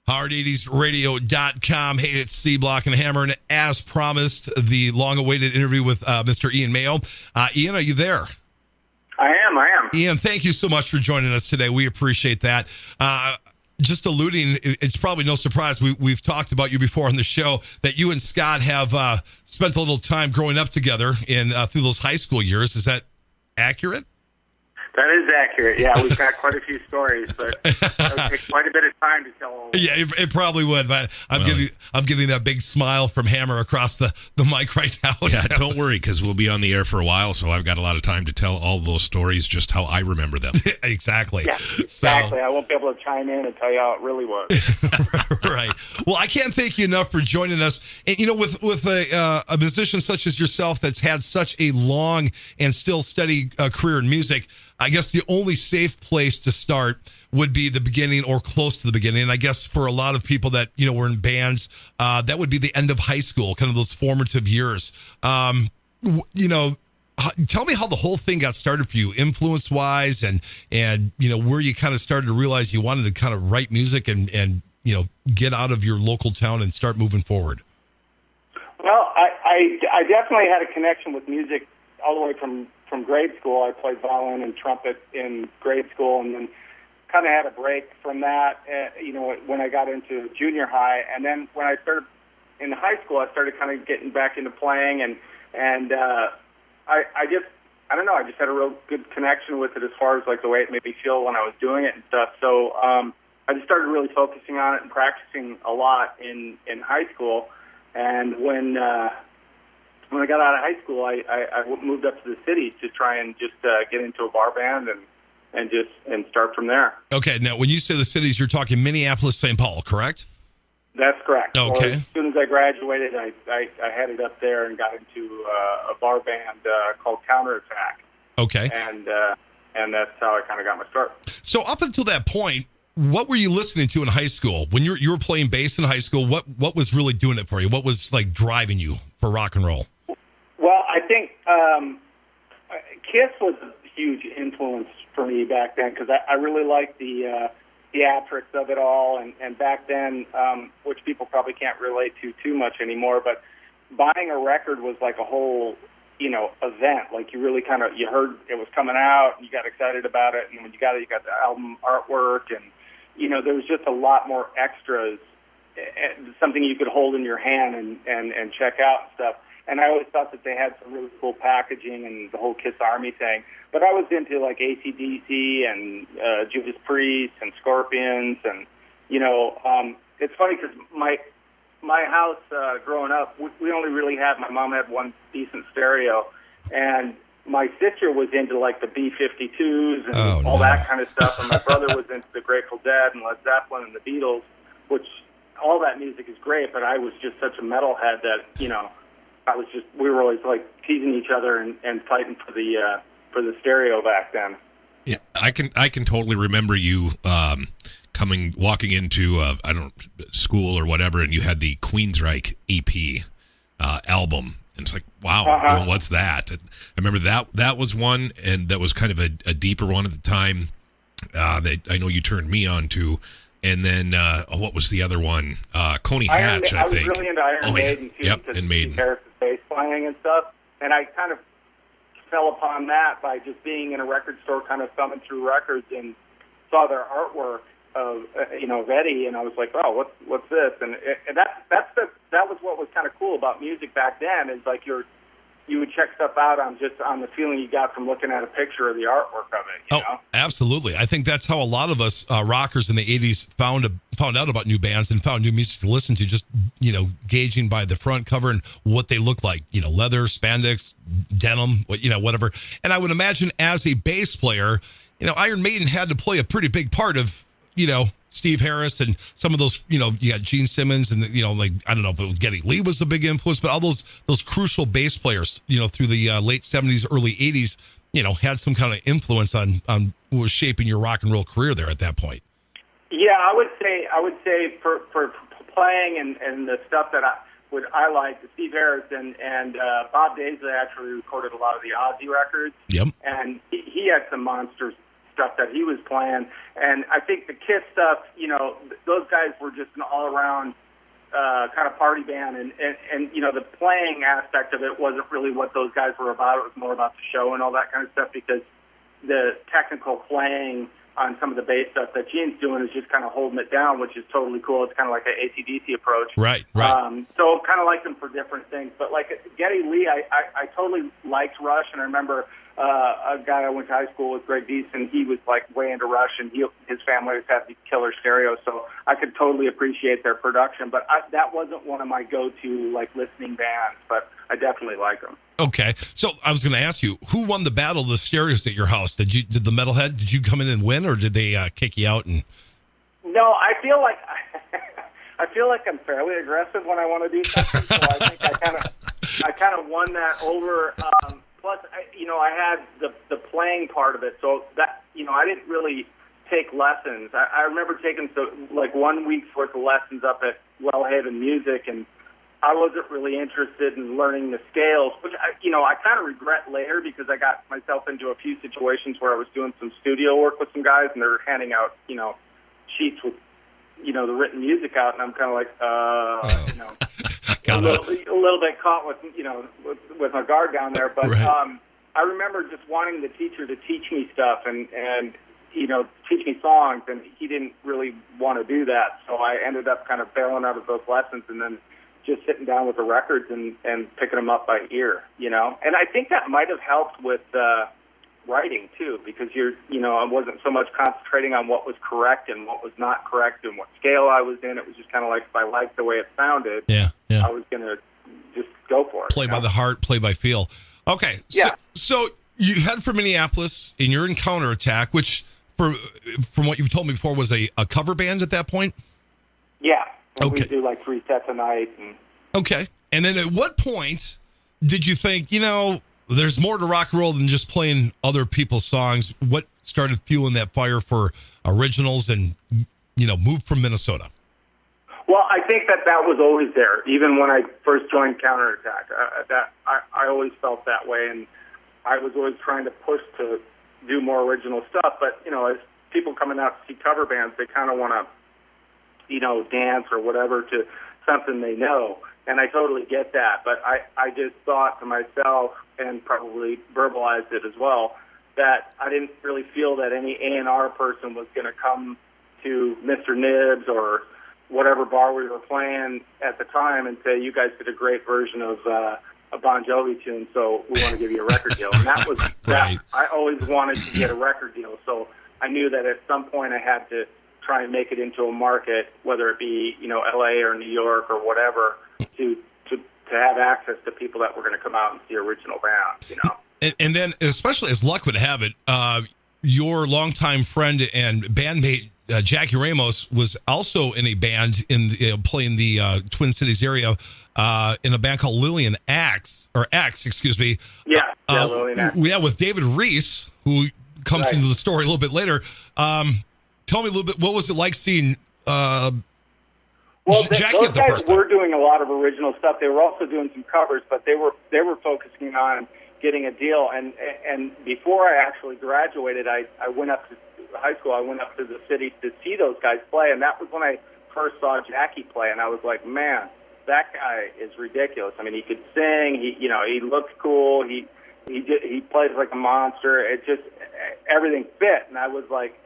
Hard80sradio.com. Hey, it's C Block and Hammer, and as promised, the long-awaited interview with Mr. Ian Mayo. Ian, are you there? I am. Ian, thank you so much for joining us today. We appreciate that. Just alluding, it's probably no surprise, we've talked about you before on the show, that you and Scott have spent a little time growing up together through those high school years. Is that accurate? That is accurate. Yeah, we've got quite a few stories, but it would take quite a bit of time to tell all of them. Yeah, it probably would, but I'm getting that big smile from Hammer across the mic right now. Yeah, don't worry, because we'll be on the air for a while, so I've got a lot of time to tell all those stories just how I remember them. Exactly. Yeah, exactly. I won't be able to chime in and tell you how it really was. Right. Well, I can't thank you enough for joining us. And, with a musician such as yourself that's had such a long and still steady career in music, I guess the only safe place to start would be the beginning or close to the beginning. And I guess for a lot of people that, were in bands, that would be the end of high school, kind of those formative years. Tell me how the whole thing got started for you, influence-wise, and where you kind of started to realize you wanted to kind of write music and get out of your local town and start moving forward. Well, I definitely had a connection with music all the way from grade school. I played violin and trumpet in grade school, and then kind of had a break from that, when I got into junior high. And then when I started in high school, I started kind of getting back into playing, and I don't know, I just had a real good connection with it as far as like the way it made me feel when I was doing it and stuff. So I just started really focusing on it and practicing a lot in high school. And when I got out of high school, I moved up to the city to try and just get into a bar band and start from there. Okay, now when you say the cities, you're talking Minneapolis, St. Paul, correct? That's correct. Okay. So as soon as I graduated, I headed up there and got into a bar band called Counterattack. Okay. And that's how I kind of got my start. So up until that point, what were you listening to in high school? When you were playing bass in high school, what was really doing it for you? What was like driving you for rock and roll? Well, I think Kiss was a huge influence for me back then because I really liked the theatrics of it all, and back then, which people probably can't relate to too much anymore, but buying a record was like a whole, event. Like you really you heard it was coming out, and you got excited about it, and when you got it, you got the album artwork, and there was just a lot more extras, something you could hold in your hand and check out and stuff. And I always thought that they had some really cool packaging and the whole Kiss Army thing. But I was into like AC/DC and Judas Priest and Scorpions, and it's funny because my house growing up, we only really had, my mom had one decent stereo, and my sister was into like the B-52s and all that kind of stuff, and my brother was into the Grateful Dead and Led Zeppelin and the Beatles, which all that music is great, but I was just such a metalhead that we were always like teasing each other and fighting for the stereo back then. Yeah, I can totally remember you walking into school or whatever, and you had the Queensryche EP album, and it's like, wow, what's that? And I remember that was one, and that was kind of a deeper one at the time that I know you turned me on to. And then, what was the other one? Coney Hatch, I think. I was really into Iron Maiden, too. Yep, and Maiden. Harris's bass playing and stuff. And I kind of fell upon that by just being in a record store, kind of thumbing through records, and saw their artwork of, Eddie, and I was like, oh, what's this? And that was what was kind of cool about music back then, is like you would check stuff out on the feeling you got from looking at a picture of the artwork of it. You know? Absolutely. I think that's how a lot of us rockers in the 80s found out about new bands and found new music to listen to, just, gauging by the front cover and what they look like, leather, spandex, denim, whatever. And I would imagine as a bass player, Iron Maiden had to play a pretty big part of, Steve Harris and some of those, you got Gene Simmons and, I don't know if it was Geddy Lee was a big influence, but all those crucial bass players, through the late 70s, early 80s, had some kind of influence on who was shaping your rock and roll career there at that point. Yeah, I would say for playing and the stuff that I liked, Steve Harris and Bob Daisley actually recorded a lot of the Ozzy records. Yep. And he had some monster stuff that he was playing. And I think the Kiss stuff, those guys were just an all-around kind of party band. And the playing aspect of it wasn't really what those guys were about. It was more about the show and all that kind of stuff, because the technical playing on some of the bass stuff that Gene's doing is just kind of holding it down, which is totally cool. It's kind of like an AC/DC approach. Right. So kind of like them for different things. But like Geddy Lee, I totally liked Rush, and I remember a guy I went to high school with, Greg Deason, he was like way into Rush, and his family always had these killer stereos, so I could totally appreciate their production. But that wasn't one of my go-to like listening bands, but I definitely like them. Okay, so I was going to ask you, who won the battle of the stereos at your house? Did the Metalhead? Did you come in and win, or did they kick you out? And no, I feel like I'm fairly aggressive when I want to do something. So I think I kind of won that over. Plus, I had the playing part of it, so that I didn't really take lessons. I remember taking like 1 week's worth of lessons up at Wellhaven Music, and I wasn't really interested in learning the scales, which I kind of regret later, because I got myself into a few situations where I was doing some studio work with some guys, and they're handing out, sheets with, the written music out, and I'm kind of like, a little bit caught with, with my guard down there. But right. I remember just wanting the teacher to teach me stuff and teach me songs, and he didn't really want to do that. So I ended up kind of bailing out of those lessons, and then just sitting down with the records and picking them up by ear, And I think that might have helped with writing too, because I wasn't so much concentrating on what was correct and what was not correct and what scale I was in. It was just kind of like, if I liked the way it sounded, I was going to just go for it. Play by the heart, play by feel. Okay. So you head for Minneapolis, and you're in Counterattack, which from what you've told me before was a cover band at that point? Yeah. And okay. We do like 3 sets a night. Okay. And then at what point did you think, there's more to rock and roll than just playing other people's songs? What started fueling that fire for originals and, move from Minnesota? Well, I think that was always there, even when I first joined Counterattack. I always felt that way, and I was always trying to push to do more original stuff. But, as people coming out to see cover bands, they kind of want to, dance or whatever to something they know. And I totally get that. But I just thought to myself, and probably verbalized it as well, that I didn't really feel that any A&R person was going to come to Mr. Nibs or whatever bar we were playing at the time and say, you guys did a great version of a Bon Jovi tune, so we want to give you a record deal. And that was right. I always wanted to get a record deal, so I knew that at some point I had to try and make it into a market, whether it be L.A. or New York or whatever, to have access to people that were going to come out and see original bands. And then, especially as luck would have it, your longtime friend and bandmate Jackie Ramos was also in a band playing the Twin Cities area in a band called Lillian X, excuse me. Yeah, Lillian X. Yeah, with David Reese, who comes into the story a little bit later. Tell me a little bit, what was it like seeing Jackie those at the guys first were time? doing a lot of original stuff. They were also doing some covers, but they were focusing on getting a deal. And before I actually graduated, I went up to high school. I went up to the city to see those guys play, and that was when I first saw Jackie play. And I was like, man, that guy is ridiculous. I mean, he could sing. He looked cool. He plays like a monster. It just everything fit. And I was like,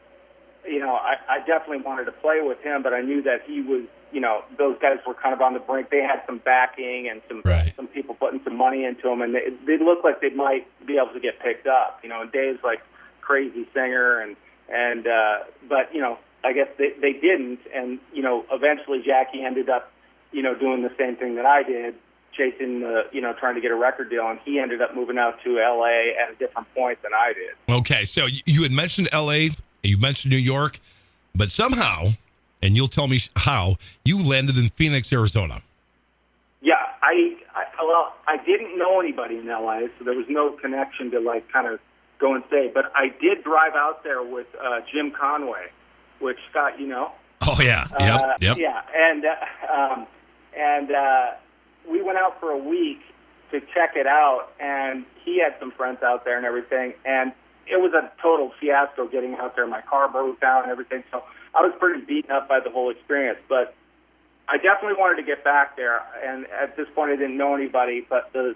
I definitely wanted to play with him, but I knew that he was, those guys were kind of on the brink. They had some backing and some people putting some money into them, and they looked like they might be able to get picked up. And Dave's like crazy singer, but I guess they didn't, and eventually Jackie ended up, doing the same thing that I did, chasing trying to get a record deal, and he ended up moving out to L.A. at a different point than I did. Okay, so you had mentioned L.A., you mentioned New York, but somehow, and you'll tell me how, you landed in Phoenix, Arizona. Yeah, I didn't know anybody in L.A., so there was no connection to kind of go and stay. But I did drive out there with Jim Conway, which Scott, Oh yeah, yep. Yeah, and we went out for a week to check it out, and he had some friends out there and everything, and it was a total fiasco getting out there. My car broke down and everything, so I was pretty beaten up by the whole experience. But I definitely wanted to get back there, and at this point I didn't know anybody, but the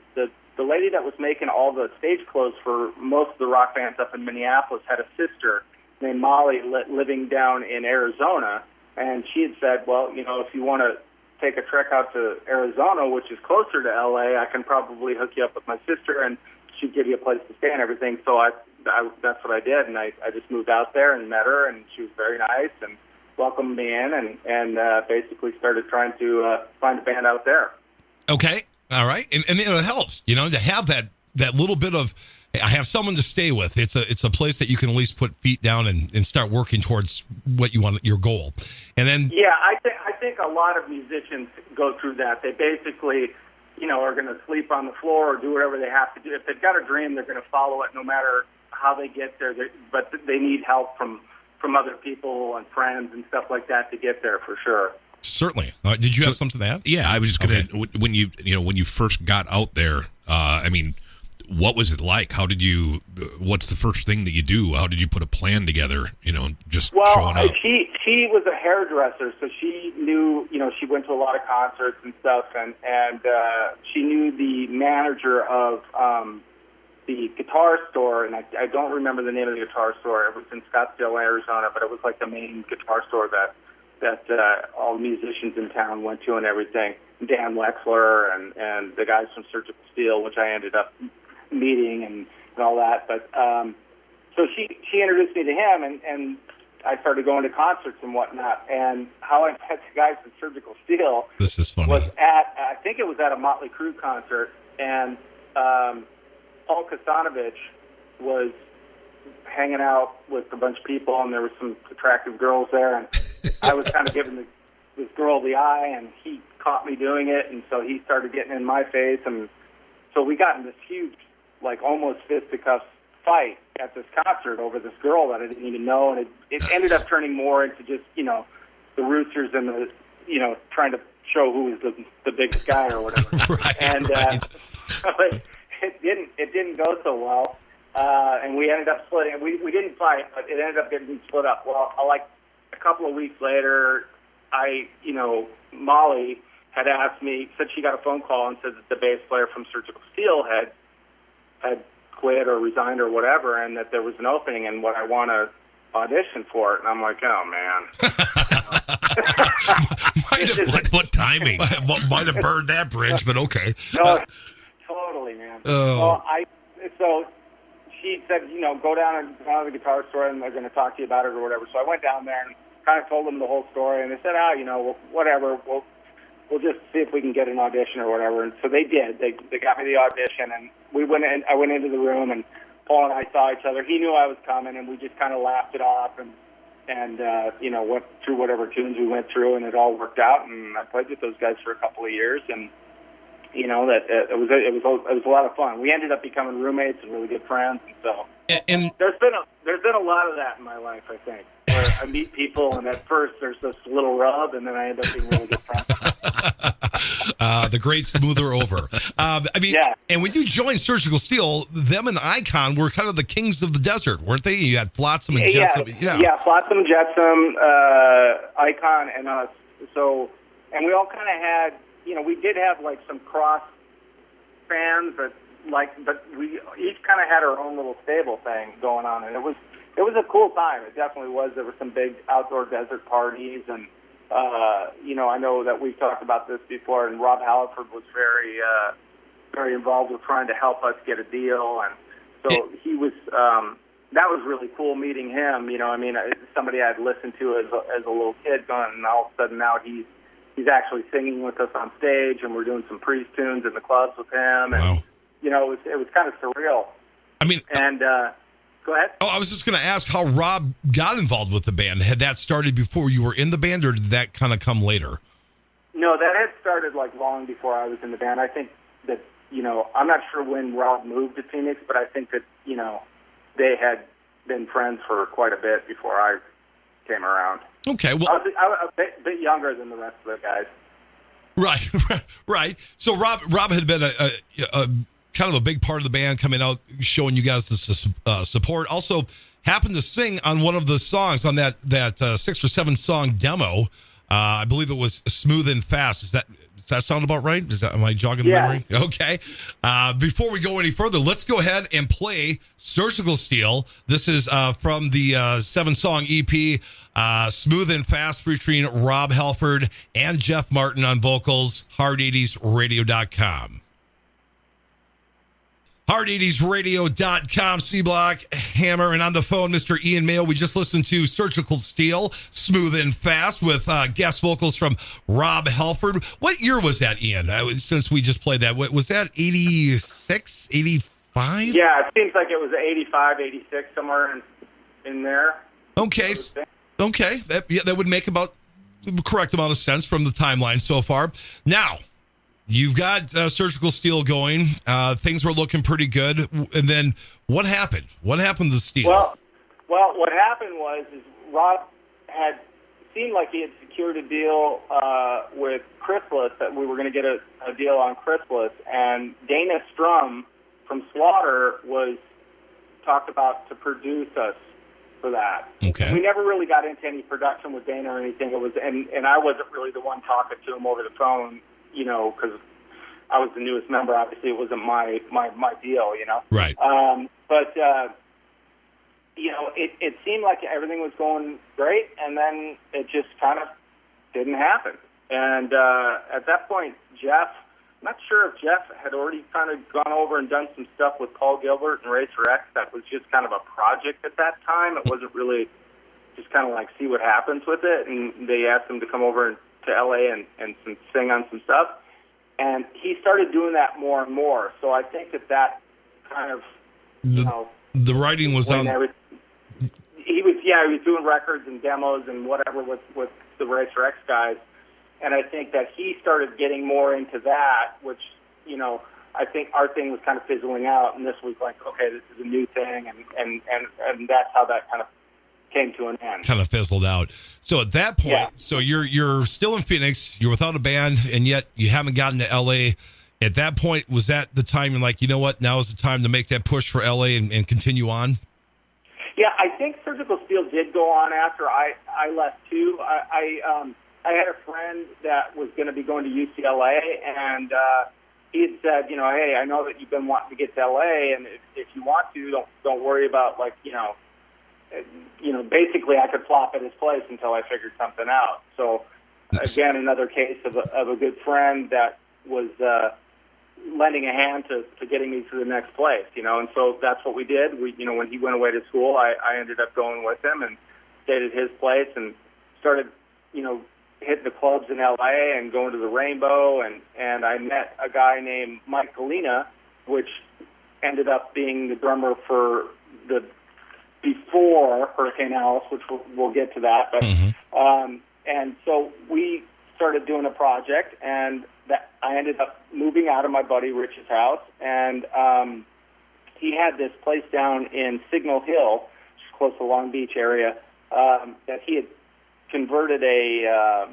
lady that was making all the stage clothes for most of the rock bands up in Minneapolis had a sister named Molly living down in Arizona, and she had said, well, if you want to take a trek out to Arizona, which is closer to LA, I can probably hook you up with my sister, and she'd give you a place to stay and everything. So that's what I did, and I just moved out there and met her, and she was very nice and welcomed me in, and basically started trying to find a band out there. Okay, all right, and it helps, to have that little bit of, I have someone to stay with. It's a place that you can at least put feet down and start working towards what you want, your goal, and then I think a lot of musicians go through that. They basically, are going to sleep on the floor or do whatever they have to do. If they've got a dream, they're going to follow it no matter how they get there. But they need help from other people and friends and stuff like that to get there for sure. Certainly. Did you have something to add? Yeah, I was just going to, when you first got out there, what was it like? What's the first thing that you do? How did you put a plan together, showing up? She was a hairdresser, so she knew, she went to a lot of concerts and stuff, and she knew the manager of the guitar store, and I don't remember the name of the guitar store. It was in Scottsdale, Arizona, but it was like the main guitar store that all the musicians in town went to and everything. Dan Wexler and the guys from Surgical Steel, which I ended up meeting and all that. But so she introduced me to him, and I started going to concerts and whatnot. And how I met the guys from Surgical Steel this is funny. Was I think it was at a Motley Crue concert, and Paul Kasanovich was hanging out with a bunch of people, and there were some attractive girls there, and I was kind of giving this girl the eye, and he caught me doing it, and so he started getting in my face, and so we got in this huge, like almost fisticuffs fight at this concert over this girl that I didn't even know, and it ended up turning more into just, the roosters and the, trying to show who was the biggest guy or whatever. Right. So it didn't go so well, and we ended up splitting. We didn't fight, but it ended up getting split up. Well, like a couple of weeks later, Molly had asked me, said she got a phone call and said that the bass player from Surgical Steel had quit or resigned or whatever, and that there was an opening and what I want to audition for it. And I'm like, oh man. What timing? Might have burned that bridge, but okay. No, totally, man. So she said, go down to the guitar store and they're going to talk to you about it or whatever. So I went down there and kind of told them the whole story, and they said, whatever, we'll just see if we can get an audition or whatever. And so they did. They got me the audition, and I went into the room, and Paul and I saw each other. He knew I was coming, and we just kind of laughed it off, and went through whatever tunes we went through, and it all worked out. And I played with those guys for a couple of years, and it was a lot of fun. We ended up becoming roommates and really good friends, and so there's been a lot of that in my life, I think. Where I meet people, and at first there's this little rub, and then I end up being really good friends. The great smoother over. And when you joined Surgical Steel, them and Icon were kind of the kings of the desert, weren't they? You had Flotsam and Jetsam. Yeah, Flotsam, Jetsam, Icon, and us. So, and we all kind of had, we did have like some cross fans, but we each kind of had our own little stable thing going on, and it was a cool time. It definitely was. There were some big outdoor desert parties, and I know that we've talked about this before, and Rob Halliford was very, very involved with trying to help us get a deal, and so he was. That was really cool meeting him. Somebody I'd listened to as a little kid, and all of a sudden now he's actually singing with us on stage, and we're doing some Priest tunes in the clubs with him, and wow. It was kind of surreal. Go ahead. Oh, I was just going to ask how Rob got involved with the band. Had that started before you were in the band, or did that kind of come later? No, that had started like long before I was in the band. I think that, I'm not sure when Rob moved to Phoenix, but I think that, they had been friends for quite a bit before I came around. Okay. Well, I was a bit younger than the rest of the guys. Right. So Rob had been kind of a big part of the band, coming out, showing you guys the support. Also happened to sing on one of the songs on that 6 or 7 song demo. I believe it was Smooth and Fast. Does that sound about right? Am I jogging memory? Okay. Before we go any further, let's go ahead and play Surgical Steel. This is from the 7-song EP, Smooth and Fast, featuring Rob Halford and Jeff Martin on vocals, Hard80sradio.com. Hard80sradio.com, C-Block, Hammer, and on the phone, Mr. Ian Mayo. We just listened to Surgical Steel, Smooth and Fast, with guest vocals from Rob Halford. What year was that, Ian? Since we just played that, was that 86, 85? Yeah, it seems like it was 85, 86, somewhere in there. Okay. That would make about the correct amount of sense from the timeline so far. Now, you've got Surgical Steel going. Things were looking pretty good. And then what happened? What happened to Steel? Well, what happened was Rob had seemed like he had secured a deal with Chrysalis, that we were going to get a deal on Chrysalis. And Dana Strum from Slaughter was talked about to produce us for that. Okay. We never really got into any production with Dana or anything. It was, and I wasn't really the one talking to him over the phone, because I was the newest member. Obviously, it wasn't my deal, Right. But it seemed like everything was going great, and then it just kind of didn't happen. And at that point, Jeff, I'm not sure if Jeff had already kind of gone over and done some stuff with Paul Gilbert and Racer X. That was just kind of a project at that time. It wasn't really just kind of like see what happens with it. And they asked him to come over to LA and sing on some stuff. And he started doing that more and more. So I think that kind of, the writing was on. He was doing records and demos and whatever with the Racer X guys. And I think that he started getting more into that, which, I think our thing was kind of fizzling out. And this was like, okay, this is a new thing. And that's how that kind of came to an end. Kind of fizzled out. So at that point, So you're still in Phoenix, you're without a band, and yet you haven't gotten to LA. At that point, was that the time you're like, you know what, now is the time to make that push for LA and continue on? Yeah, I think Surgical Steel did go on after I left too. I had a friend that was going to be going to UCLA, and he had said, hey, I know that you've been wanting to get to LA, and if you want to, don't worry about basically I could flop at his place until I figured something out. So, again, another case of a good friend that was lending a hand to getting me to the next place, and so that's what we did. When he went away to school, I ended up going with him and stayed at his place and started, hitting the clubs in LA and going to the Rainbow, and I met a guy named Mike Galena, which ended up being the drummer for before Hurricane Alice, which we'll get to that. But and so we started doing a project, and that I ended up moving out of my buddy Rich's house, and he had this place down in Signal Hill, which is close to Long Beach area, that he had converted a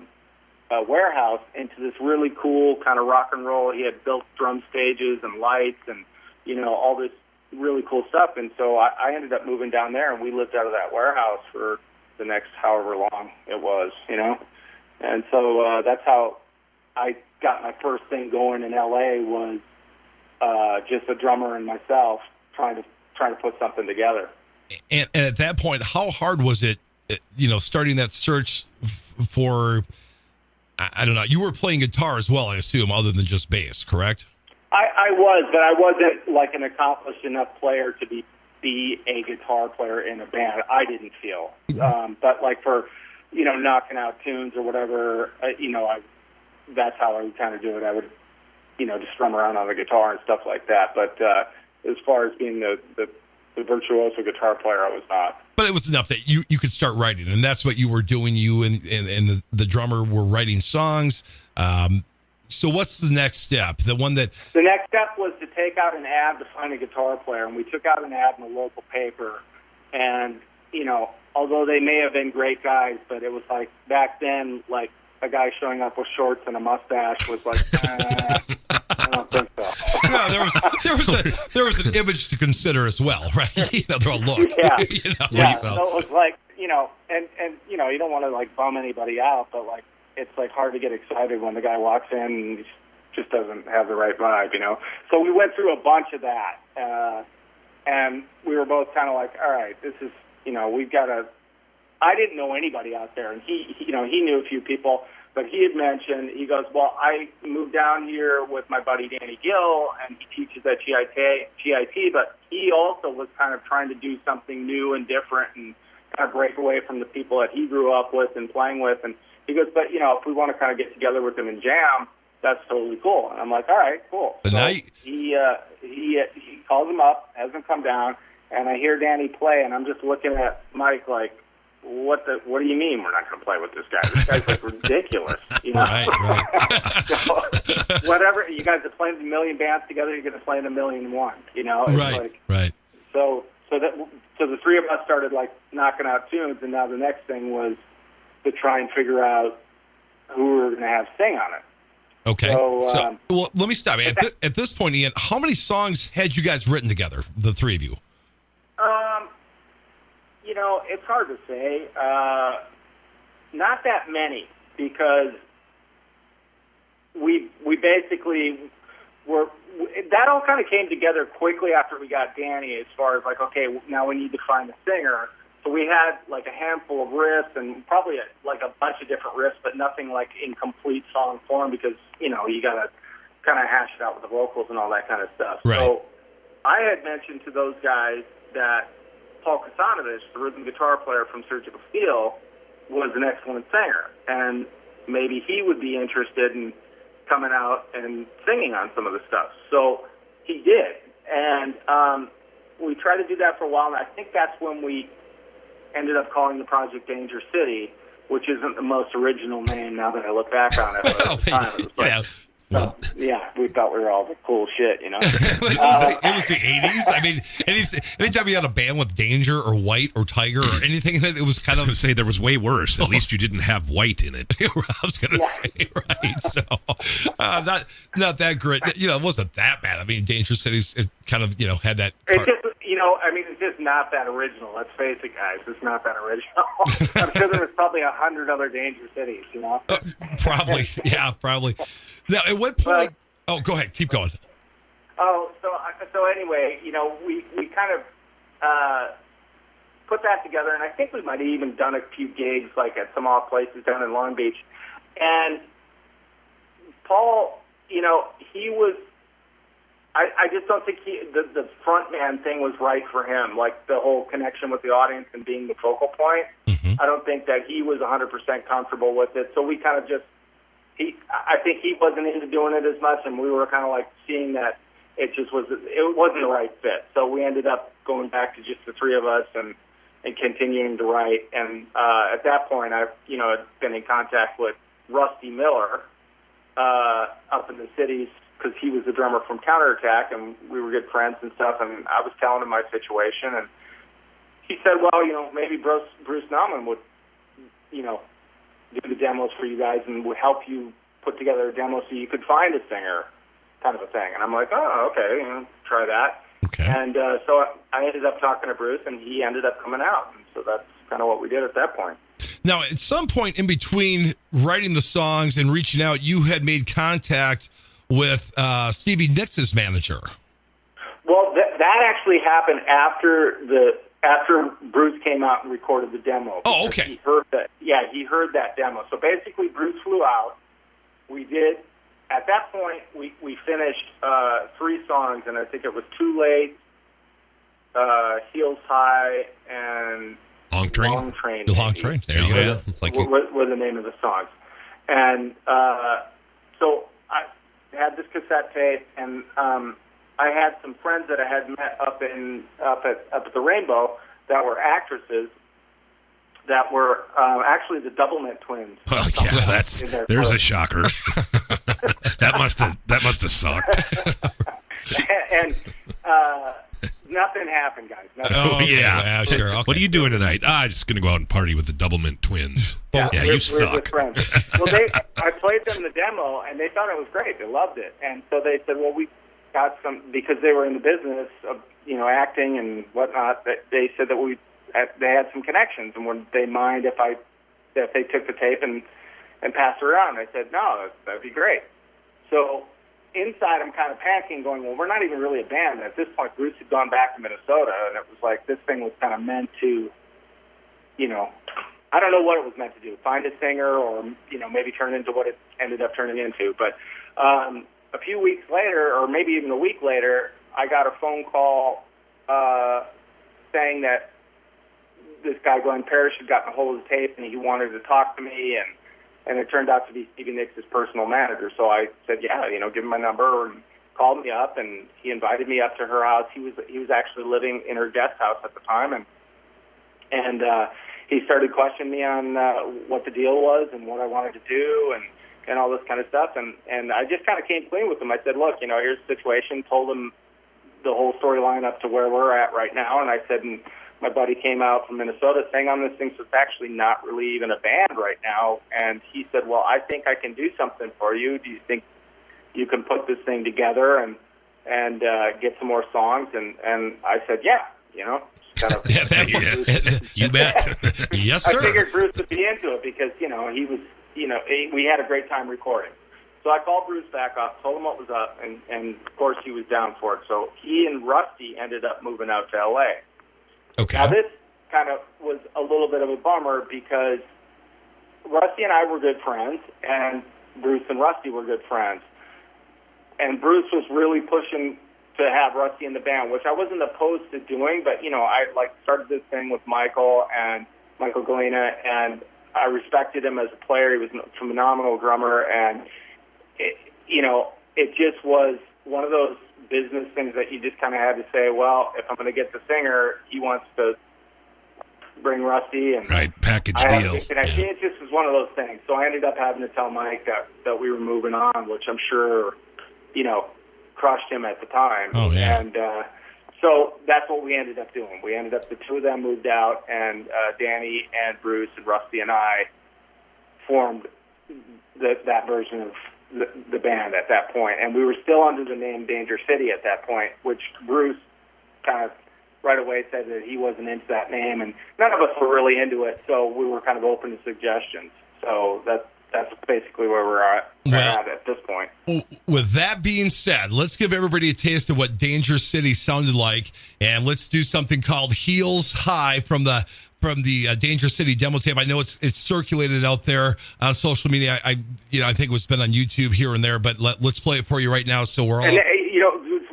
warehouse into this really cool kind of rock and roll. He had built drum stages and lights and all this really cool stuff. And so I ended up moving down there, and we lived out of that warehouse for the next however long it was, And so that's how I got my first thing going in LA, was just a drummer and myself trying to put something together. And at that point, how hard was it, starting that search for, I don't know, you were playing guitar as well, I assume, other than just bass, correct? I was, but I wasn't like an accomplished enough player to be a guitar player in a band. I didn't feel. But like for, knocking out tunes or whatever, that's how I would kind of do it. I would, just strum around on the guitar and stuff like that. But as far as being the virtuoso guitar player, I was not. But it was enough that you could start writing, and that's what you were doing. You and the drummer were writing songs. So what's the next step? The next step was to take out an ad to find a guitar player, and we took out an ad in the local paper. And although they may have been great guys, but it was like back then, like a guy showing up with shorts and a mustache was like, I don't think so. there was an image to consider as well, right? They're a look. Yeah. So. So it was like, and you don't want to like bum anybody out, but like it's like hard to get excited when the guy walks in and he just doesn't have the right vibe, So we went through a bunch of that, and we were both kind of like, all right, this is, we've got to. I didn't know anybody out there, and he knew a few people. But he had mentioned, he goes, well, I moved down here with my buddy Danny Gill, and he teaches at GIT, but he also was kind of trying to do something new and different and kind of break away from the people that he grew up with and playing with. And he goes, but, if we want to kind of get together with him and jam, that's totally cool. And I'm like, all right, cool. But so he calls him up, has him come down, and I hear Danny play, and I'm just looking at Mike like, what do you mean we're not going to play with this guy? This guy's like ridiculous, Right. So, whatever, you guys have played a million bands together, you're going to play in 1,000,001, It's right. So the three of us started like knocking out tunes, and now the next thing was to try and figure out who we were going to have sing on it. Okay. So, well, let me stop. At this point, Ian, how many songs had you guys written together, the three of you? It's hard to say. Not that many, because we basically were. That all kind of came together quickly after we got Danny. As far as like, okay, now we need to find a singer. So we had like a handful of riffs and probably a bunch of different riffs, but nothing like in complete song form because you got to kind of hash it out with the vocals and all that kind of stuff. Right. So I had mentioned to those guys that Paul Kasanovich, the rhythm guitar player from Surgical Steel, was an excellent singer, and maybe he would be interested in coming out and singing on some of the stuff. So he did, and we tried to do that for a while, and I think that's when we ended up calling the project Danger City, which isn't the most original name now that I look back on it. But at the time, it was like, we thought we were all the cool shit, it was the 80s. I mean, anytime you had a band with Danger or White or Tiger or anything in it, it was kind of. I was going to say there was way worse. At least you didn't have White in it. I was going to say, right. So, not that great. It wasn't that bad. I mean, Danger City's, it kind of, had that. It's just, it's just not that original. Let's face it, guys. It's not that original. I'm sure there was probably 100 other Danger Cities, Probably. Yeah, probably. Now, at what point? Go ahead. Keep going. So anyway, we kind of put that together, and I think we might have even done a few gigs, like at some off places down in Long Beach. And Paul, he was. I just don't think the front man thing was right for him, like the whole connection with the audience and being the focal point. Mm-hmm. I don't think that he was 100% comfortable with it. So we kind of just. I think he wasn't into doing it as much, and we were kind of like seeing that it wasn't the right fit. So we ended up going back to just the three of us and continuing to write. And at that point, I had been in contact with Rusty Miller up in the cities because he was the drummer from Counterattack, and we were good friends and stuff. And I was telling him my situation, and he said, "Well, maybe Bruce Nauman would, do the demos for you guys and would help you put together a demo so you could find a singer," kind of a thing. And I'm like, "Oh, okay, try that." Okay. And so I ended up talking to Bruce, and he ended up coming out. And so that's kind of what we did at that point. Now, at some point in between writing the songs and reaching out, you had made contact with Stevie Nicks' manager. Well, that actually happened after Bruce came out and recorded the demo. Oh, okay. He heard that. Yeah, he heard that demo. So basically, Bruce flew out. We did. At that point, we finished 3 songs, and I think it was Too Late, Heels High, and Long Train. The Long Train. There you go. It's like were the name of the songs. And so I had this cassette tape, and I had some friends that I had met up at the Rainbow that were actresses that were actually the Doublemint twins. Oh yeah, there's a shocker. that must have sucked. and nothing happened, guys. Nothing. Oh, yeah, sure. Okay. What are you doing tonight? I'm just going to go out and party with the Doublemint twins. Yeah, you suck. We're good friends. Well, I played them the demo, and they thought it was great. They loved it, and so they said, "Well, got some, because they were in the business of, acting and whatnot, that they said that they had some connections, and would they mind if they took the tape and passed it around? I said, no, that'd be great. So inside, I'm kind of panicking, going, well, we're not even really a band. At this point, Bruce had gone back to Minnesota, and it was like this thing was kind of meant to, I don't know what it was meant to do, find a singer or, maybe turn into what it ended up turning into. But a few weeks later, or maybe even a week later, I got a phone call saying that this guy, Glenn Parrish, had gotten a hold of the tape, and he wanted to talk to me, and it turned out to be Stevie Nicks' personal manager. So I said, yeah, give him my number, and called me up, and he invited me up to her house. He was actually living in her guest house at the time, and he started questioning me on what the deal was and what I wanted to do and all this kind of stuff. And I just kind of came clean with him. I said, look, here's the situation, told him the whole storyline up to where we're at right now. And I said, and my buddy came out from Minnesota saying on this thing, so it's actually not really even a band right now. And he said, well, I think I can do something for you. Do you think you can put this thing together and get some more songs? And I said, yeah, kind of. You bet. Yes, sir. I figured Bruce would be into it because, he was, we had a great time recording. So I called Bruce back up, told him what was up, and of course he was down for it. So he and Rusty ended up moving out to L.A. Okay. Now this kind of was a little bit of a bummer because Rusty and I were good friends, and Bruce and Rusty were good friends. And Bruce was really pushing to have Rusty in the band, which I wasn't opposed to doing, but, I started this thing with Michael Galena, and I respected him as a player. He was a phenomenal drummer, and it just was one of those business things that you just kind of had to say, well, if I'm going to get the singer, he wants to bring Rusty. And right, package deal. It just was one of those things. So I ended up having to tell Mike that we were moving on, which I'm sure, crushed him at the time. Oh, yeah. And so that's what we ended up doing. We ended up, the two of them moved out, and Danny and Bruce and Rusty and I formed that version of the band at that point. And we were still under the name Danger City at that point, which Bruce kind of right away said that he wasn't into that name, and none of us were really into it, so we were kind of open to suggestions. So that's basically where we're at this point. With that being said, let's give everybody a taste of what Danger City sounded like, and let's do something called Heels High from the Danger City demo tape. I know it's circulated out there on social media. I think it's been on YouTube here and there, but let's play it for you right now. So we're all. And,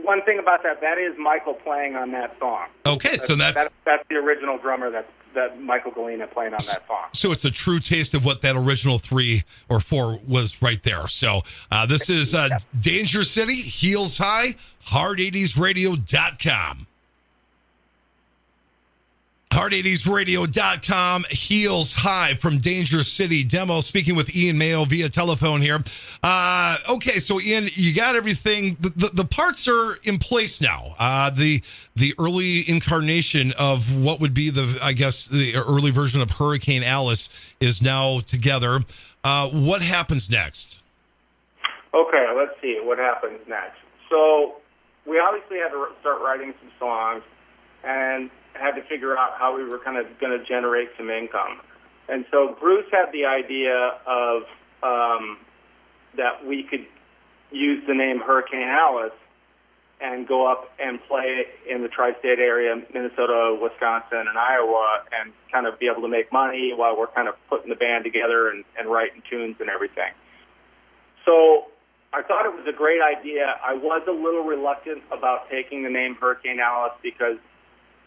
one thing about that is Michael playing on that song. Okay, so that's the original drummer that Michael Galena playing on that song. So it's a true taste of what that original 3 or 4 was right there. So this is Danger City, Heels High, Hard80sradio.com. Hard80sradio.com, Heels High from Danger City demo. Speaking with Ian Mayo via telephone here. Okay, so Ian, you got everything. The parts are in place now. The early incarnation of what would be the early version of Hurricane Alice is now together. What happens next? Okay, let's see what happens next. So we obviously had to start writing some songs and had to figure out how we were kind of going to generate some income. And so Bruce had the idea of that we could use the name Hurricane Alice and go up and play in the tri-state area, Minnesota, Wisconsin, and Iowa, and kind of be able to make money while we're kind of putting the band together and writing tunes and everything. So I thought it was a great idea. I was a little reluctant about taking the name Hurricane Alice because,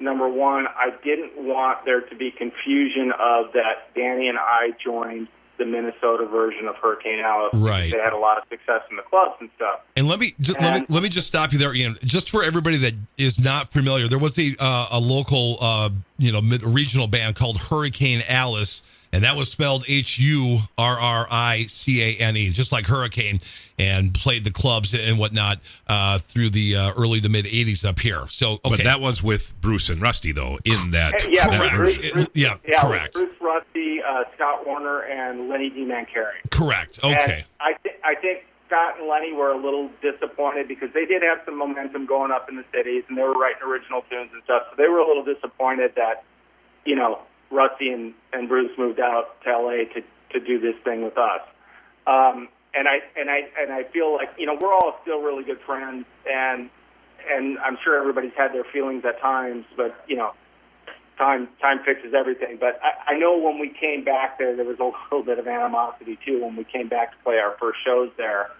number one, I didn't want there to be confusion of that Danny and I joined the Minnesota version of Hurricane Alice. Right. They had a lot of success in the clubs and stuff. And let me just stop you there, Ian. Just for everybody that is not familiar, there was a local regional band called Hurricane Alice, and that was spelled Hurricane, just like hurricane, and played the clubs and whatnot through the early to mid 80s up here. So, okay. But that was with Bruce and Rusty, though, in that. Correct. Bruce, Rusty, Scott Warner, and Lenny D. Mancari. Correct. Okay. And I think Scott and Lenny were a little disappointed because they did have some momentum going up in the cities, and they were writing original tunes and stuff. So they were a little disappointed that, Rusty and Bruce moved out to LA to do this thing with us. And I feel like, we're all still really good friends, and I'm sure everybody's had their feelings at times, but, time fixes everything. But I know when we came back there was a little bit of animosity, too, when we came back to play our first shows there,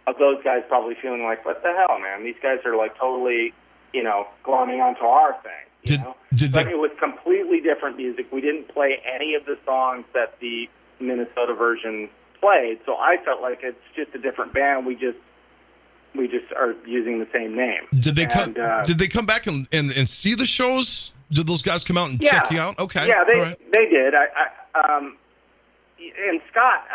of those guys probably feeling like, what the hell, man? These guys are, like, totally, glomming onto our thing, But it was completely different music. We didn't play any of the songs that the Minnesota version played, so I felt like it's just a different band. We just are using the same name. Did they come back and see the shows? Did those guys come out and check you out? Okay. Yeah, they did. And Scott,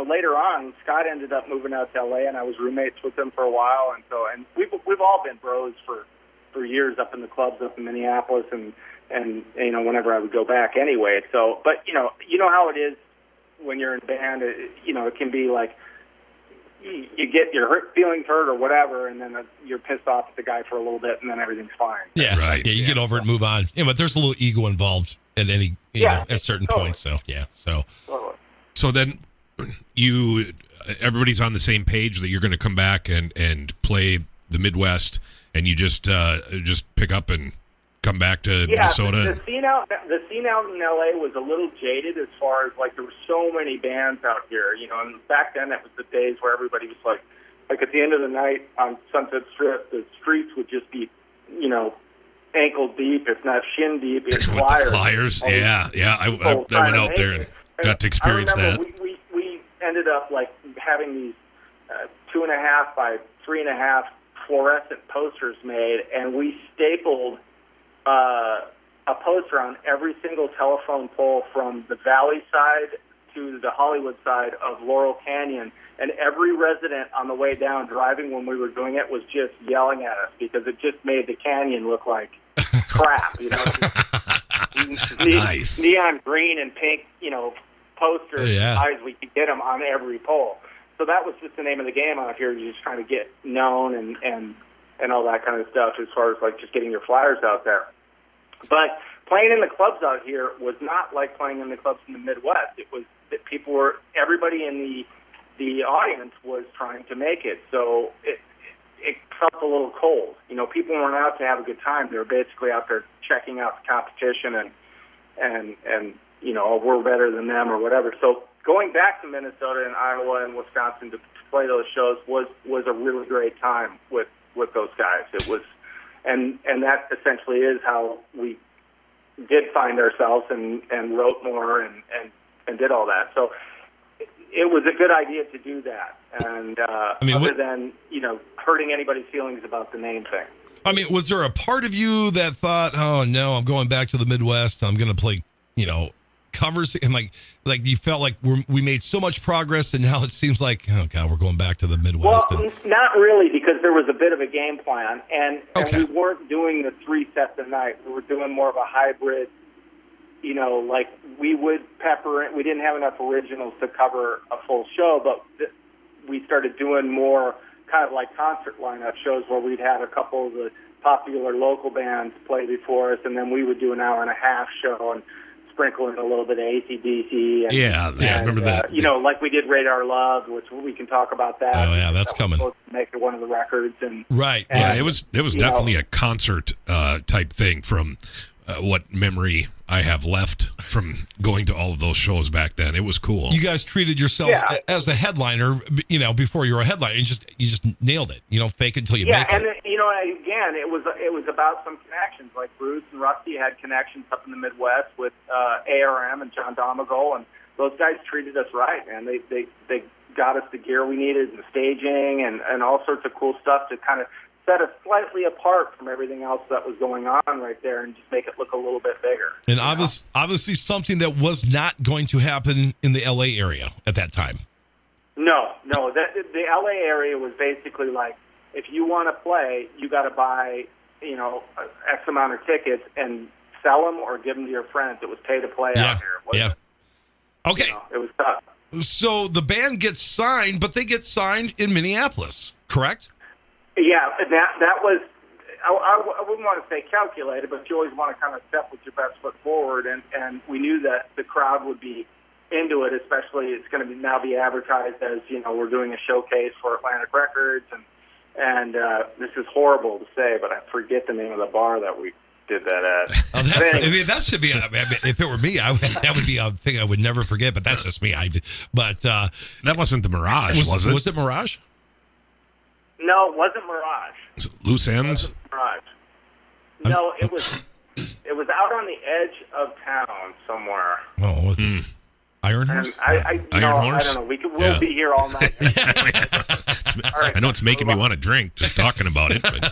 later on, Scott ended up moving out to LA, and I was roommates with him for a while, and we've all been bros for years up in the clubs up in Minneapolis, and whenever I would go back anyway. So, but you know how it is when you're in a band. It can be like, you get your feelings hurt or whatever, and then you're pissed off at the guy for a little bit, and then everything's fine. Yeah, right. Yeah, you get over it and move on. Yeah, but there's a little ego involved at any, at certain points. So yeah, so then everybody's on the same page that you're going to come back and play the Midwest, and you just pick up and come back to Minnesota. The scene out in LA was a little jaded as far as like there were so many bands out here, and back then that was the days where everybody was like at the end of the night on Sunset Strip, the streets would just be, ankle deep, if not shin deep, in flyers. The flyers, I went out there and got to experience that. We ended up like having these 2.5 by 3.5 fluorescent posters made, and we stapled a poster on every single telephone pole from the Valley side to the Hollywood side of Laurel Canyon, and every resident on the way down driving when we were doing it was just yelling at us because it just made the canyon look like crap, Nice. Neon green and pink, posters as high as we could get them on every pole. So that was just the name of the game out here. You're just trying to get known and all that kind of stuff as far as like just getting your flyers out there. But playing in the clubs out here was not like playing in the clubs in the Midwest. It was that everybody in the audience was trying to make it. So it felt a little cold. People weren't out to have a good time. They were basically out there checking out the competition and we're better than them or whatever. So going back to Minnesota and Iowa and Wisconsin to play those shows was a really great time with those guys. It was, and that essentially is how we did find ourselves and wrote more and did all that. So it was a good idea to do that. And other than hurting anybody's feelings about the name thing. I mean, was there a part of you that thought, oh no, I'm going back to the Midwest, I'm going to play, covers, and like you felt like we made so much progress, and now it seems like, oh God, we're going back to the Midwest? Well, not really, because there was a bit of a game plan, and we weren't doing the 3 sets a night. We were doing more of a hybrid, like we would pepper in. We didn't have enough originals to cover a full show, but we started doing more kind of like concert lineup shows where we'd have a couple of the popular local bands play before us, and then we would do an hour-and-a-half show and sprinkle in a little bit of AC/DC. I remember that. Like we did Radar Love, which we can talk about that. Oh yeah, that's coming. To make it one of the records, and right. It was definitely a concert type thing from what memory I have left from going to all of those shows back then. It was cool. You guys treated yourself as a headliner, before you were a headliner. You just nailed it. Fake it until you make it. And again, it was about some connections. Like Bruce and Rusty had connections up in the Midwest with ARM and John Domagoe, and those guys treated us right, man. They got us the gear we needed and the staging and all sorts of cool stuff to kind of set us slightly apart from everything else that was going on right there and just make it look a little bit bigger. And obviously something that was not going to happen in the LA area at that time. No. The LA area was basically like, if you want to play, you got to buy, X amount of tickets and sell them or give them to your friends. It was pay to play out here. Yeah. Okay. It was tough. So the band gets signed, but they get signed in Minneapolis, correct? Yeah, that was. I wouldn't want to say calculated, but you always want to kind of step with your best foot forward, and we knew that the crowd would be into it, especially it's going to now be advertised as, we're doing a showcase for Atlantic Records, and this is horrible to say, but I forget the name of the bar that we did that at. Oh, that should be. If it were me, that would be a thing I would never forget. But that's just me. That wasn't the Mirage, was it? Was it Mirage? No, it wasn't Mirage. Was it Loose Ends? Mirage. No, it was. It was out on the edge of town somewhere. Oh, was it Iron Horse? Iron Horse? I don't know. We'll be here all night. All right, I know it's making me want to drink just talking about it. But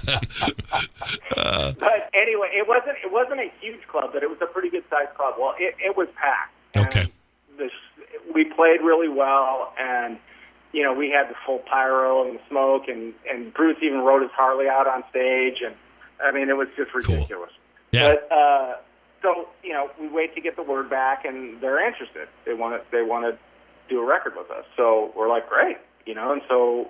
anyway, it wasn't a huge club, but it was a pretty good sized club. Well, it was packed. Okay. We played really well, and we had the full pyro and smoke, and Bruce even rode his Harley out on stage, and I mean it was just ridiculous. Cool. Yeah. But so we wait to get the word back, and they're interested. They want to do a record with us. So we're like, great, And so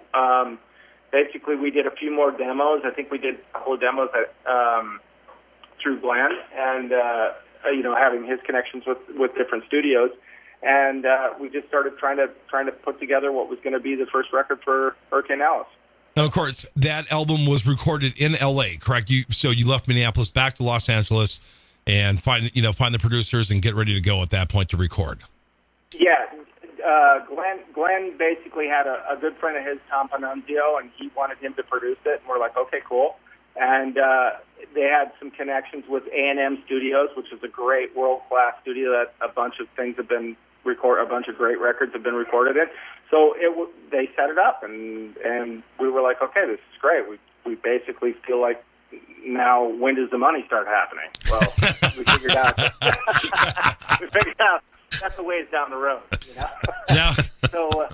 basically, we did a few more demos. I think we did a couple of demos through Glenn, and having his connections with different studios, and we just started trying to put together what was going to be the first record for Hurricane Alice. And of course, that album was recorded in L.A., correct? So you left Minneapolis back to Los Angeles and find the producers and get ready to go at that point to record. Yeah, Glenn basically had a good friend of his, Tom Panunzio, and he wanted him to produce it. And we're like, okay, cool. And they had some connections with A&M Studios, which is a great world-class studio that a bunch of things have been a bunch of great records have been recorded in. So they set it up, and we were like, okay, this is great. We basically feel like now when does the money start happening? Well, we figured out that's the ways down the road. Yeah. So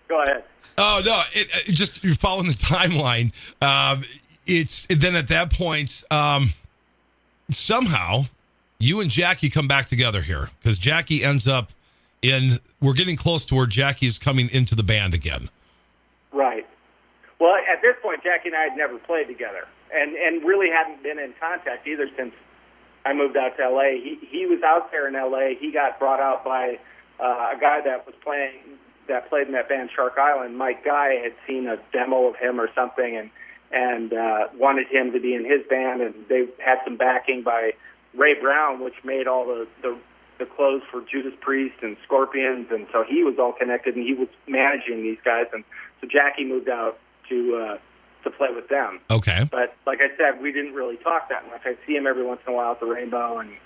go ahead. Oh no! Just you're following the timeline. It's then at that point, somehow you and Jackie come back together here because Jackie ends up we're getting close to where Jackie is coming into the band again. Right. Well, at this point, Jackie and I had never played together, and really hadn't been in contact either since I moved out to L.A. He was out there in L.A. He got brought out by a guy that played in that band Shark Island. Mike Guy had seen a demo of him or something, and wanted him to be in his band, and they had some backing by Ray Brown, which made all the clothes for Judas Priest and Scorpions, and so he was all connected, and he was managing these guys, and so Jackie moved out to play with them. Okay. But like I said, we didn't really talk that much. I'd see him every once in a while at the Rainbow and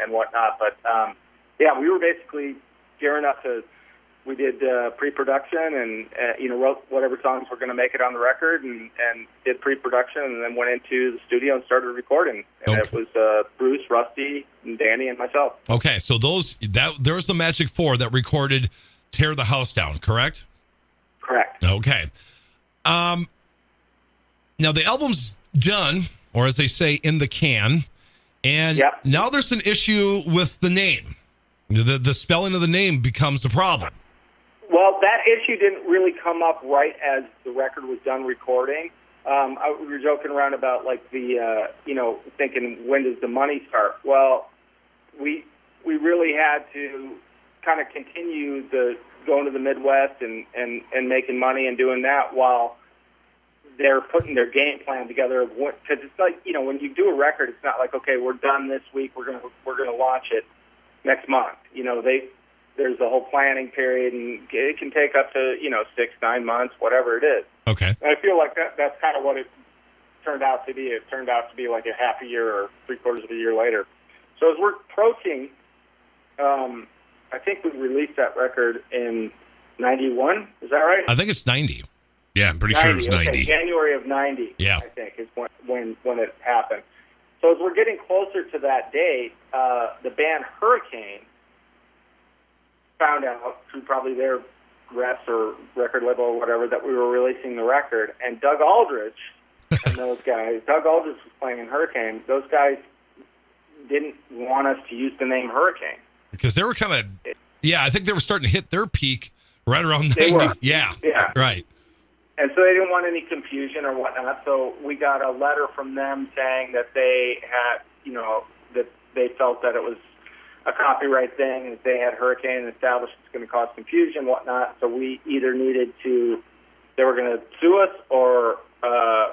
whatnot, but yeah, we were basically gearing up we did pre-production and wrote whatever songs were going to make it on the record and did pre-production and then went into the studio and started recording. And It was Bruce, Rusty, and Danny, and myself. Okay, so there was the Magic Four that recorded Tear the House Down, correct? Correct. Okay. Now the album's done, or as they say, in the can, and Now there's an issue with the name. The spelling of the name becomes a problem. Well, that issue didn't really come up right as the record was done recording. We were joking around about like the, thinking when does the money start? Well, we really had to kind of continue going to the Midwest and making money and doing that while they're putting their game plan together. Because it's like, when you do a record, it's not like, okay, we're done this week. We're gonna launch it next month. There's a whole planning period, and it can take up to 6-9 months, whatever it is. Okay. And I feel like that's kind of what it turned out to be. It turned out to be like a half a year or 3/4 of a year later. So as we're approaching, I think we released that record in 91. Is that right? I think it's 90. Yeah, I'm pretty sure it was 90. Okay, January of 90, yeah. I think, is when it happened. So as we're getting closer to that date, the band Hurricane found out through probably their reps or record label or whatever that we were releasing the record. And Doug Aldrich and those guys, Doug Aldrich was playing in Hurricane. Those guys didn't want us to use the name Hurricane. Because they were kind of, I think they were starting to hit their peak Right around They 90. were. Yeah. Yeah. Right. And so they didn't want any confusion or whatnot. So we got a letter from them saying that they had, that they felt that it was a copyright thing, and that they had Hurricane and established it's going to cause confusion and whatnot. So we either they were going to sue us, or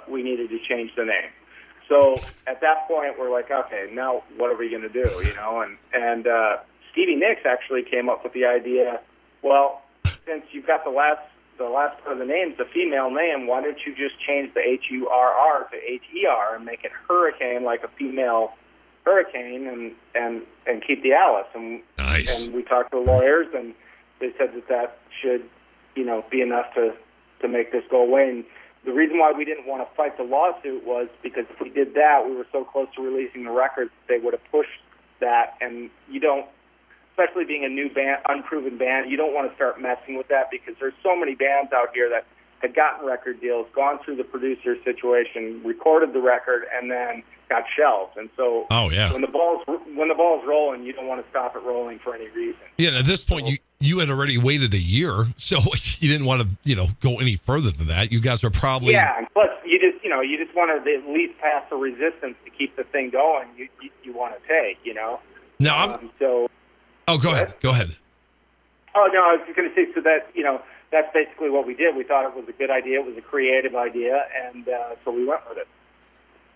we needed to change the name. So at that point, we're like, okay, now what are we going to do? And Stevie Nicks actually came up with the idea. Well, since you've got the last part of the name is the female name, why don't you just change the HURR to HER and make it Hurricane, like a female hurricane, and keep the Alice? And nice. And we talked to lawyers, and they said that should be enough to make this go away. And the reason why we didn't want to fight the lawsuit was because if we did that, we were so close to releasing the records, they would have pushed that, and you don't. Especially being a new band, unproven band, you don't want to start messing with that, because there's so many bands out here that had gotten record deals, gone through the producer situation, recorded the record, and then got shelved. And so, when the ball's rolling, you don't want to stop it rolling for any reason. Yeah, and at this point, you had already waited a year, so you didn't want to go any further than that. You guys are probably and plus you just want to at least pass the resistance to keep the thing going. You want to take Now Oh, go ahead. Go ahead. Oh, no, I was just going to say, so that, that's basically what we did. We thought it was a good idea. It was a creative idea, and so we went with it.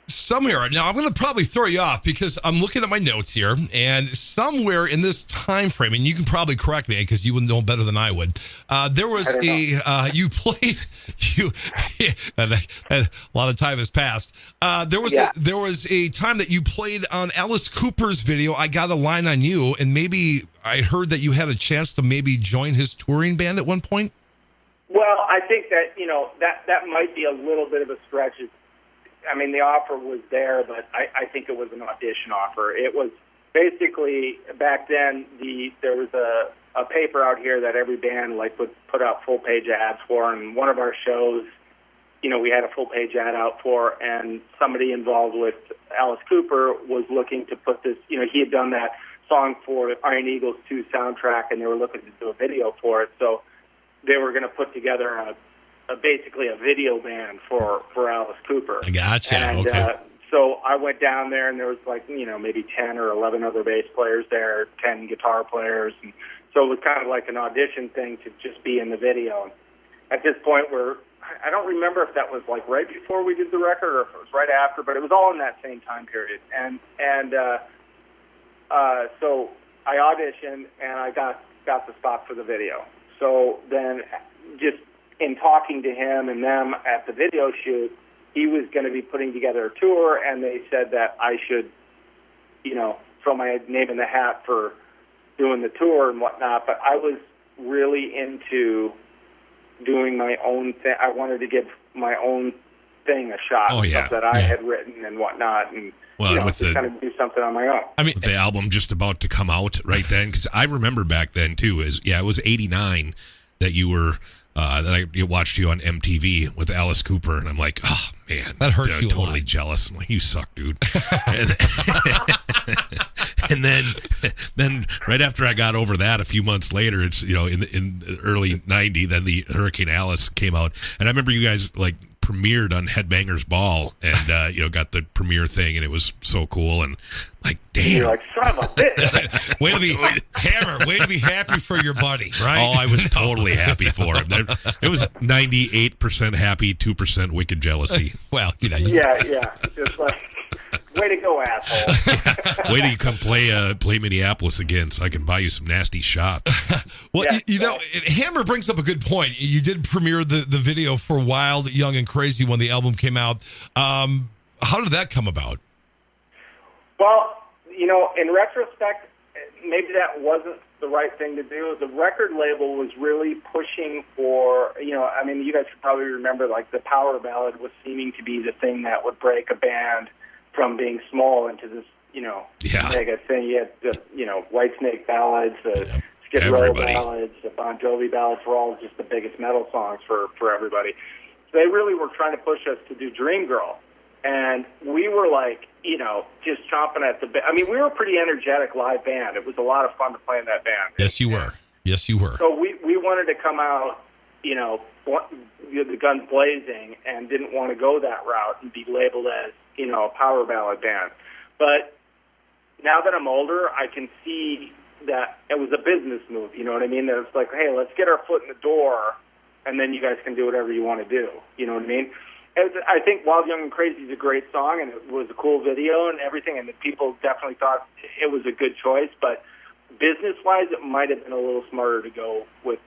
Somewhere, now I'm going to probably throw you off, because I'm looking at my notes here, and somewhere in this time frame, and you can probably correct me because you would know better than I would, there was you played, and a lot of time has passed. There was a time that you played on Alice Cooper's video, I Got a Line on You, and maybe I heard that you had a chance to maybe join his touring band at one point? Well, I think that, that might be a little bit of a stretch. I mean, the offer was there, but I think it was an audition offer. It was basically, back then, there was a paper out here that every band would put out full-page ads for, and one of our shows, we had a full-page ad out for, and somebody involved with Alice Cooper was looking to put this, he had done that song for Iron Eagles 2 soundtrack, and they were looking to do a video for it, so they were going to put together basically a video band for Alice Cooper. I gotcha. And, okay. So I went down there, and there was maybe 10 or 11 other bass players there, 10 guitar players. And so it was kind of like an audition thing to just be in the video. At this point, I don't remember if that was right before we did the record or if it was right after, but it was all in that same time period. And so I auditioned, and I got the spot for the video. So then just in talking to him and them at the video shoot, he was going to be putting together a tour, and they said that I should, throw my name in the hat for doing the tour and whatnot. But I was really into doing my own thing. I wanted to give my own thing a shot. Oh, yeah. Stuff that I had written and whatnot, and kind of do something on my own. I mean, with the album just about to come out right then, because I remember back then too. It was '89 that you were. That I watched you on MTV with Alice Cooper, and I'm like, oh man, that hurts you. Totally jealous. I'm like, you suck, dude. and then right after I got over that, a few months later, it's in the early '90s, then the Hurricane Alice came out, and I remember you guys premiered on Headbangers Ball, and got the premiere thing, and it was so cool, and damn, you're like, son of a bitch. way to be happy for your buddy, right? Oh, I was totally happy for him. It was 98% happy, 2% wicked jealousy. Well, yeah, just way to go, asshole. Wait till you come play Minneapolis again, so I can buy you some nasty shots. Well, Hammer brings up a good point. You did premiere the video for Wild, Young, and Crazy when the album came out. How did that come about? Well, in retrospect, maybe that wasn't the right thing to do. The record label was really pushing for, you guys should probably remember, the power ballad was seeming to be the thing that would break a band from being small into this, mega thing. You had the, Whitesnake ballads, the Skid Row ballads, the Bon Jovi ballads were all just the biggest metal songs for everybody. So they really were trying to push us to do Dream Girl. And we were just chomping at the bit. I mean, we were a pretty energetic live band. It was a lot of fun to play in that band. Yes, you were. Yes, you were. So we wanted to come out, the guns blazing, and didn't want to go that route and be labeled as, a power ballad band. But now that I'm older, I can see that it was a business move, you know what I mean? That it's like, hey, let's get our foot in the door, and then you guys can do whatever you want to do, you know what I mean? I think Wild, Young, and Crazy is a great song, and it was a cool video and everything, and the people definitely thought it was a good choice, but business-wise, it might have been a little smarter to go with,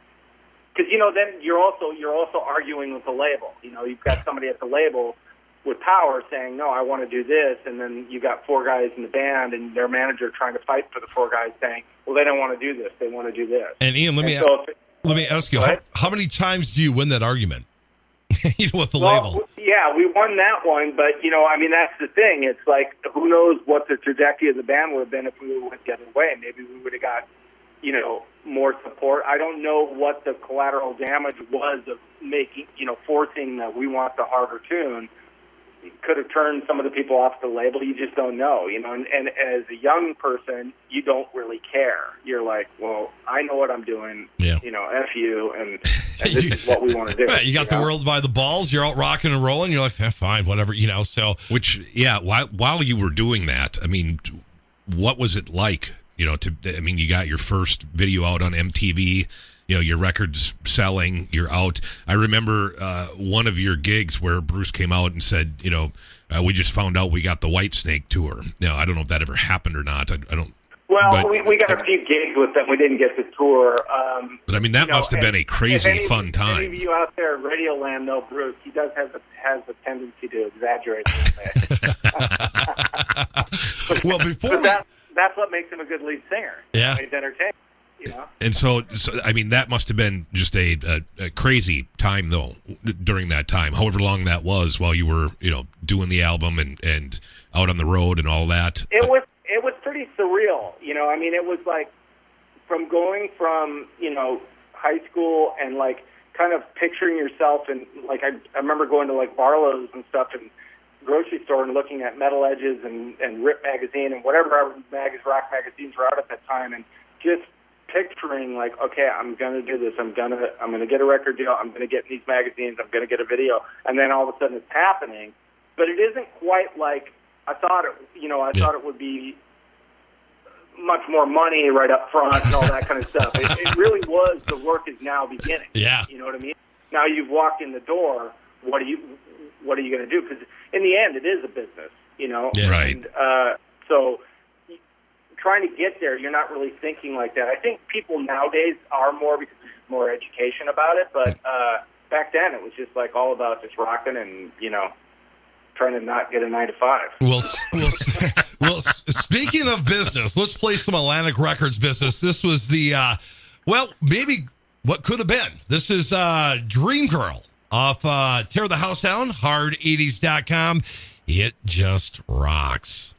because, then you're also arguing with the label. You've got somebody at the label with power saying, no, I want to do this, and then you got 4 guys in the band and their manager trying to fight for the 4 guys saying, well, they don't want to do this, they want to do this. And Ian, let me ask you, how many times do you win that argument? With the label? Yeah, we won that one, but, that's the thing. It's like, who knows what the trajectory of the band would have been if we went the other way. Maybe we would have got, more support. I don't know what the collateral damage was of making, forcing that we want the harder tune. It could have turned some of the people off the label. You just don't know, and as a young person, you don't really care. You're like, well, I know what I'm doing, F you, and this is what we want to do. You got the world by the balls, you're out rocking and rolling, you're like, fine, whatever, so. Which, while you were doing that, I mean, what was it like, you got your first video out on MTV, your record's selling, you're out. I remember one of your gigs where Bruce came out and said, we just found out we got the Whitesnake tour. I don't know if that ever happened or not. I don't. Well, but, we got a few gigs with them. We didn't get the tour. But I mean, that must have been a crazy fun time. Any of you out there at Radioland know Bruce. He does has a tendency to exaggerate a little bit. Well, before that's what makes him a good lead singer. Yeah, he's entertaining. And so I mean, that must have been just a crazy time, though, during that time, however long that was, while you were, doing the album and out on the road and all that. It was pretty surreal, it was like going from, high school and like kind of picturing yourself and like I remember going to like Barlow's and stuff and grocery store and looking at Metal Edges and Rip magazine and whatever rock magazines were out at that time and just picturing like, okay, I'm gonna do this. I'm gonna get a record deal. I'm gonna get in these magazines. I'm gonna get a video, and then all of a sudden it's happening. But it isn't quite like I thought it. I thought it would be much more money right up front and all that kind of stuff. It really was. The work is now beginning. Yeah, you know what I mean. Now you've walked in the door. What are you gonna do? Because in the end, it is a business. Yeah. Right. And, so. Trying to get there, you're not really thinking like that. I think people nowadays are more because there's more education about it, but back then it was just like all about just rocking and, trying to not get a 9 to 5. Well, speaking of business, let's play some Atlantic Records business. This was the, maybe what could have been. This is Dream Girl off Tear the House Down, Hard80s.com. It just rocks.